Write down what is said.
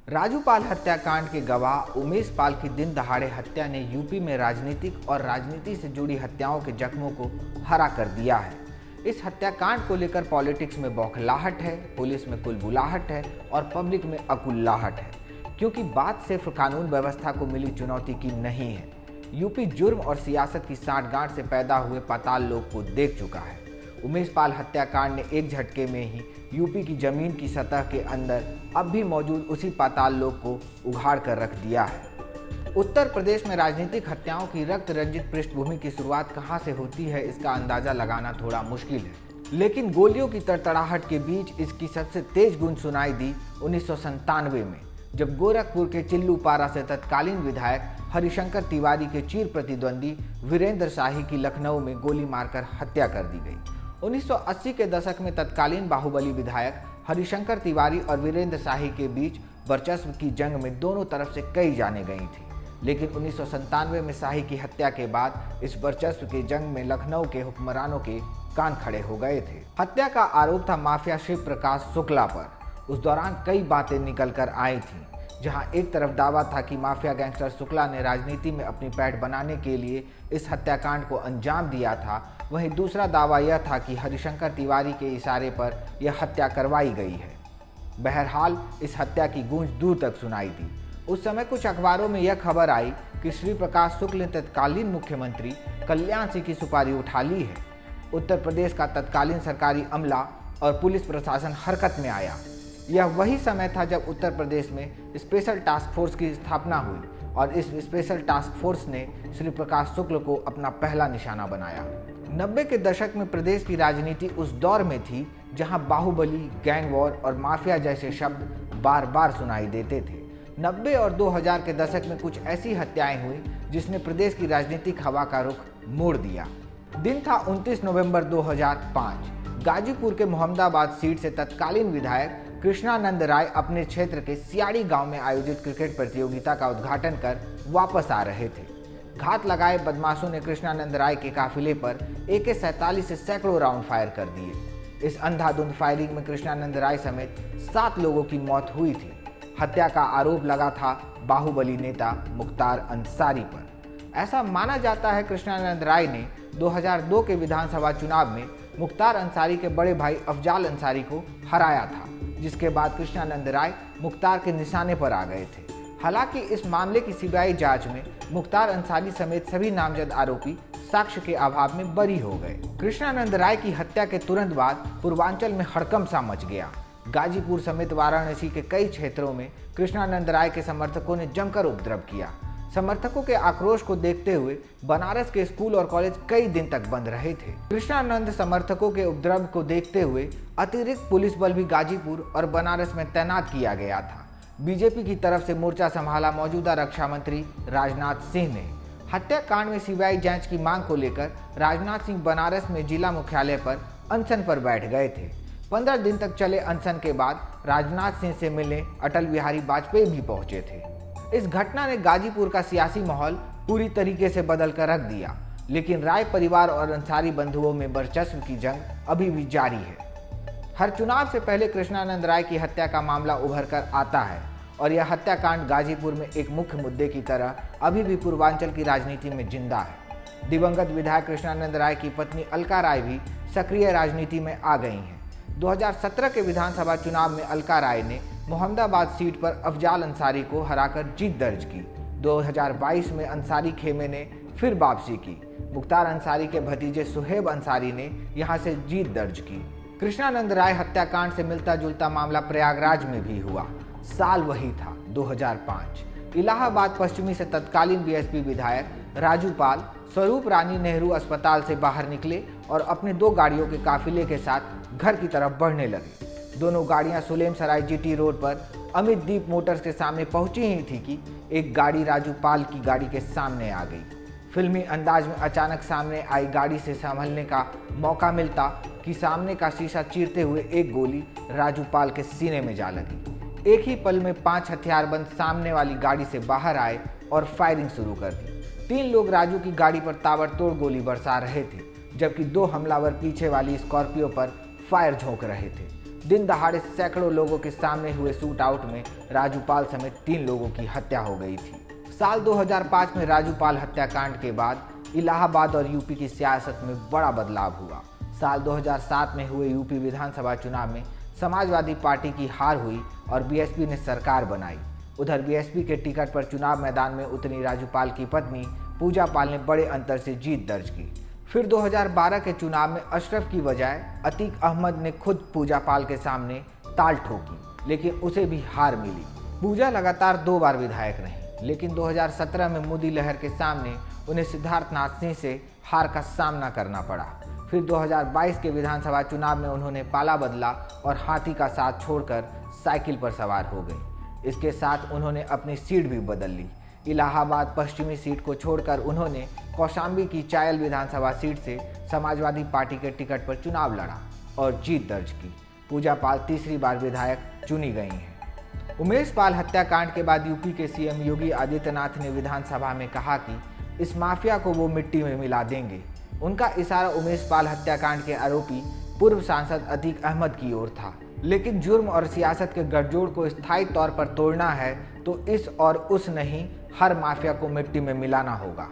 राजूपाल हत्याकांड के गवाह उमेश पाल की दिन दहाड़े हत्या ने यूपी में राजनीतिक और राजनीति से जुड़ी हत्याओं के जख्मों को हरा कर दिया है। इस हत्याकांड को लेकर पॉलिटिक्स में बौखलाहट है, पुलिस में कुलबुलाहट है और पब्लिक में अकुल्लाहट है, क्योंकि बात सिर्फ कानून व्यवस्था को मिली चुनौती की नहीं है। यूपी जुर्म और सियासत की साठगांठ से पैदा हुए पाताल लोक को देख चुका है। उमेश पाल हत्याकांड ने एक झटके में ही यूपी की जमीन की सतह के अंदर अब भी मौजूद उसी पाताल लोक को उघाड़ कर रख दिया है। उत्तर प्रदेश में राजनीतिक हत्याओं की रक्त रंजित पृष्ठभूमि की शुरुआत कहां से होती है, इसका अंदाजा लगाना थोड़ा मुश्किल है, लेकिन गोलियों की तड़तड़ाहट के बीच इसकी सबसे तेज गूंज सुनाई दी 1997 में, जब गोरखपुर के चिल्लूपारा से तत्कालीन विधायक हरिशंकर तिवारी के चिर प्रतिद्वंदी वीरेंद्र शाही की लखनऊ में गोली मारकर हत्या कर दी गई। 1980 के दशक में तत्कालीन बाहुबली विधायक हरिशंकर तिवारी और वीरेंद्र शाही के बीच वर्चस्व की जंग में दोनों तरफ से कई जाने गई थी, लेकिन 1997 में शाही की हत्या के बाद इस वर्चस्व की जंग में लखनऊ के हुक्मरानों के कान खड़े हो गए थे। हत्या का आरोप था माफिया शिव प्रकाश शुक्ला पर। उस दौरान कई बातें निकल कर आई थीं, जहां एक तरफ दावा था कि माफिया गैंगस्टर शुक्ला ने राजनीति में अपनी पैठ बनाने के लिए इस हत्याकांड को अंजाम दिया था, वहीं दूसरा दावा यह था कि हरिशंकर तिवारी के इशारे पर यह हत्या करवाई गई है। बहरहाल इस हत्या की गूंज दूर तक सुनाई दी। उस समय कुछ अखबारों में यह खबर आई कि श्री प्रकाश शुक्ल ने तत्कालीन मुख्यमंत्री कल्याण सिंह की सुपारी उठा ली है। उत्तर प्रदेश का तत्कालीन सरकारी अमला और पुलिस प्रशासन हरकत में आया। यह वही समय था जब उत्तर प्रदेश में स्पेशल टास्क फोर्स की स्थापना हुई और इस स्पेशल टास्क फोर्स ने श्री प्रकाश शुक्ल को अपना पहला निशाना बनाया। 90 के दशक में प्रदेश की राजनीति उस दौर में थी जहां बाहुबली, गैंग वॉर और माफिया जैसे शब्द बार बार सुनाई देते थे। 90 और 2000 के दशक में कुछ ऐसी हत्याएं हुई जिसने प्रदेश की राजनीतिक हवा का रुख मोड़ दिया। दिन था 29 नवंबर 2005। गाजीपुर के मोहम्मदाबाद सीट से तत्कालीन विधायक कृष्णानंद राय अपने क्षेत्र के सियाड़ी गांव में आयोजित क्रिकेट प्रतियोगिता का उद्घाटन कर वापस आ रहे थे। घात लगाए बदमाशों ने कृष्णानंद राय के काफिले पर AK-47 से सैकड़ों राउंड फायर कर दिए। इस अंधाधुंध फायरिंग में कृष्णानंद राय समेत 7 लोगों की मौत हुई थी। हत्या का आरोप लगा था बाहुबली नेता मुख्तार अंसारी पर। ऐसा माना जाता है कृष्णानंद राय ने 2002 के विधानसभा चुनाव में मुख्तार अंसारी के बड़े भाई अफजाल अंसारी को हराया था, जिसके बाद कृष्णानंद राय मुख्तार के निशाने पर आ गए थे। हालांकि इस मामले की सीबीआई जांच में मुख्तार अंसारी समेत सभी नामजद आरोपी साक्ष्य के अभाव में बरी हो गए। कृष्णानंद राय की हत्या के तुरंत बाद पूर्वांचल में हड़कंप सा मच गया। गाजीपुर समेत वाराणसी के कई क्षेत्रों में कृष्णानंद राय के समर्थकों ने जमकर उपद्रव किया। समर्थकों के आक्रोश को देखते हुए बनारस के स्कूल और कॉलेज कई दिन तक बंद रहे थे। कृष्णानंद समर्थकों के उपद्रव को देखते हुए अतिरिक्त पुलिस बल भी गाजीपुर और बनारस में तैनात किया गया था। बीजेपी की तरफ से मोर्चा संभाला मौजूदा रक्षा मंत्री राजनाथ सिंह ने। हत्याकांड में सीबीआई जांच की मांग को लेकर राजनाथ सिंह बनारस में जिला मुख्यालय पर अनशन पर बैठ गए थे। 15 दिन तक चले अनशन के बाद राजनाथ सिंह से मिलने अटल बिहारी वाजपेयी भी पहुंचे थे। इस घटना ने गाजीपुर का सियासी माहौल पूरी तरीके से बदल कर रख दिया, लेकिन राय परिवार और अंसारी बंधुओं में वर्चस्व की जंग अभी भी जारी है। हर चुनाव से पहले कृष्णानंद राय की हत्या का मामला उभर कर आता है और यह हत्याकांड गाजीपुर में एक मुख्य मुद्दे की तरह अभी भी पूर्वांचल की राजनीति में जिंदा है। दिवंगत विधायक कृष्णानंद राय की पत्नी अलका राय भी सक्रिय राजनीति में आ गई हैं। 2017 के विधानसभा चुनाव में अलका राय ने मोहम्मदाबाद सीट पर अफजाल अंसारी को हराकर जीत दर्ज की। 2022 में अंसारी खेमे ने फिर वापसी की। मुख्तार अंसारी के भतीजे सुहेब अंसारी ने यहां से जीत दर्ज की। कृष्णानंद राय हत्याकांड से मिलता जुलता मामला प्रयागराज में भी हुआ। साल वही था 2005। इलाहाबाद पश्चिमी से तत्कालीन बीएसपी विधायक राजूपाल स्वरूप रानी नेहरू अस्पताल से बाहर निकले और अपने 2 गाड़ियों के काफिले के साथ घर की तरफ बढ़ने लगे। दोनों गाड़ियां सुलेम सराय जीटी रोड पर अमित दीप मोटर्स के सामने पहुंची ही थी कि एक गाड़ी राजूपाल की गाड़ी के सामने आ गई। फिल्मी अंदाज में अचानक सामने आई गाड़ी से संभलने का मौका मिलता कि सामने का शीशा चीरते हुए एक गोली राजूपाल के सीने में जा लगी। एक ही पल में 5 हथियारबंद सामने वाली गाड़ी से बाहर आए और फायरिंग शुरू कर दी। 3 लोग राजू की गाड़ी पर ताबड़तोड़ गोली बरसा रहे थे, जबकि 2 हमलावर पीछे वाली स्कॉर्पियो पर फायर झोंक रहे थे। दिन दहाड़े सैकड़ों लोगों के सामने हुए शूट आउट में राजू पाल समेत 3 लोगों की हत्या हो गई थी। साल 2005 में राजू पाल हत्याकांड के बाद इलाहाबाद और यूपी की सियासत में बड़ा बदलाव हुआ। साल 2007 में हुए यूपी विधानसभा चुनाव में समाजवादी पार्टी की हार हुई और बीएसपी ने सरकार बनाई। उधर बीएसपी के टिकट पर चुनाव मैदान में उतरी राजू पाल की पत्नी पूजा पाल ने बड़े अंतर से जीत दर्ज की। फिर 2012 के चुनाव में अशरफ की बजाय अतीक अहमद ने खुद पूजा पाल के सामने ताल ठोकी, लेकिन उसे भी हार मिली। पूजा लगातार 2 बार विधायक रही, लेकिन 2017 में मोदी लहर के सामने उन्हें सिद्धार्थनाथ सिंह से हार का सामना करना पड़ा। फिर 2022 के विधानसभा चुनाव में उन्होंने पाला बदला और हाथी का साथ छोड़कर साइकिल पर सवार हो गए। इसके साथ उन्होंने अपनी सीट भी बदल ली। इलाहाबाद पश्चिमी सीट को छोड़कर उन्होंने कौशाम्बी की चायल विधानसभा सीट से समाजवादी पार्टी के टिकट पर चुनाव लड़ा और जीत दर्ज की। पूजा पाल तीसरी बार विधायक चुनी गई हैं। उमेश पाल हत्याकांड के बाद यूपी के सीएम योगी आदित्यनाथ ने विधानसभा में कहा कि इस माफिया को वो मिट्टी में मिला देंगे। उनका इशारा उमेश पाल हत्याकांड के आरोपी पूर्व सांसद अतीक अहमद की ओर था, लेकिन जुर्म और सियासत के गठजोड़ को स्थायी तौर पर तोड़ना है तो इस और उस नहीं, हर माफिया को मिट्टी में मिलाना होगा।